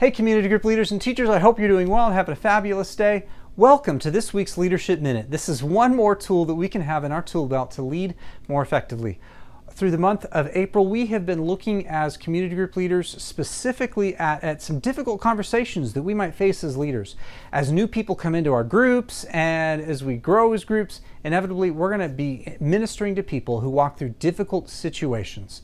Hey community group leaders and teachers, I hope you're doing well and having a fabulous day. Welcome to this week's Leadership Minute. This is one more tool that we can have in our tool belt to lead more effectively. Through the month of April, we have been looking as community group leaders specifically at some difficult conversations that we might face as leaders. As new people come into our groups and as we grow as groups, inevitably we're going to be ministering to people who walk through difficult situations,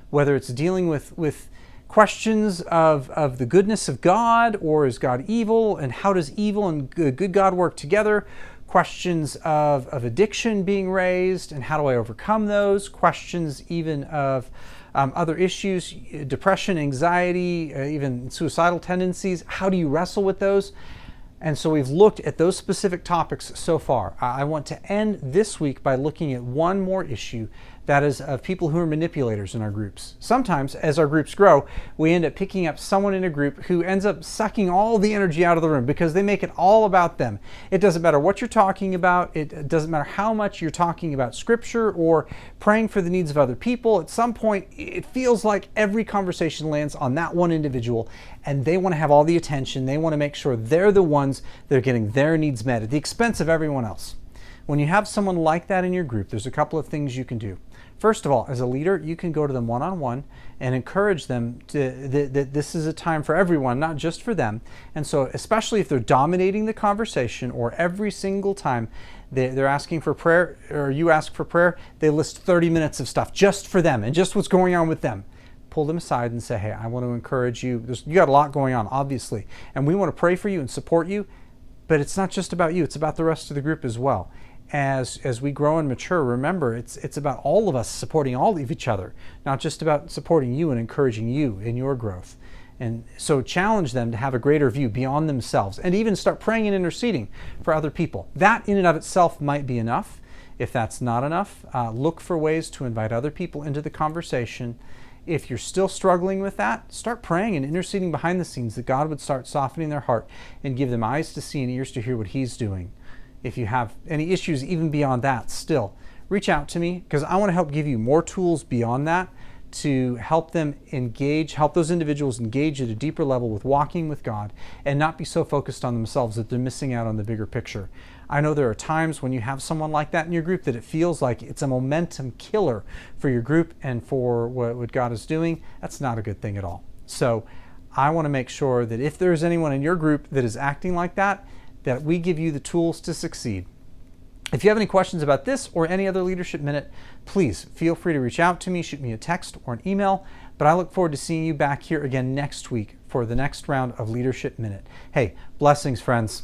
whether it's dealing with questions of the goodness of God, or is God evil, and how does evil and good God work together? Questions of addiction being raised, and how do I overcome those? Questions even of other issues, depression, anxiety, even suicidal tendencies. How do you wrestle with those? And so we've looked at those specific topics so far. I want to end this week by looking at one more issue, that is of people who are manipulators in our groups. Sometimes, as our groups grow, we end up picking up someone in a group who ends up sucking all the energy out of the room because they make it all about them. It doesn't matter what you're talking about. It doesn't matter how much you're talking about scripture or praying for the needs of other people. At some point, it feels like every conversation lands on that one individual, and they want to have all the attention. They want to make sure they're the ones that are getting their needs met at the expense of everyone else. When you have someone like that in your group, there's a couple of things you can do. First of all, as a leader, you can go to them one-on-one and encourage them that this is a time for everyone, not just for them. And so, especially if they're dominating the conversation, or every single time they're asking for prayer, or you ask for prayer, they list 30 minutes of stuff just for them and just what's going on with them. Pull them aside and say, hey, I want to encourage you. You got a lot going on, obviously, and we want to pray for you and support you, but it's not just about you, it's about the rest of the group as well. As we grow and mature, remember, it's about all of us supporting all of each other, not just about supporting you and encouraging you in your growth. And so challenge them to have a greater view beyond themselves, and even start praying and interceding for other people. That in and of itself might be enough. If that's not enough, look for ways to invite other people into the conversation. If you're still struggling with that, start praying and interceding behind the scenes that God would start softening their heart and give them eyes to see and ears to hear what He's doing. If you have any issues even beyond that, still reach out to me, because I want to help give you more tools beyond that to help them engage, help those individuals engage at a deeper level with walking with God and not be so focused on themselves that they're missing out on the bigger picture. I know there are times when you have someone like that in your group that it feels like it's a momentum killer for your group and for what God is doing. That's not a good thing at all. So I want to make sure that if there's anyone in your group that is acting like that we give you the tools to succeed. If you have any questions about this or any other Leadership Minute, please feel free to reach out to me, shoot me a text or an email. But I look forward to seeing you back here again next week for the next round of Leadership Minute. Hey, blessings, friends.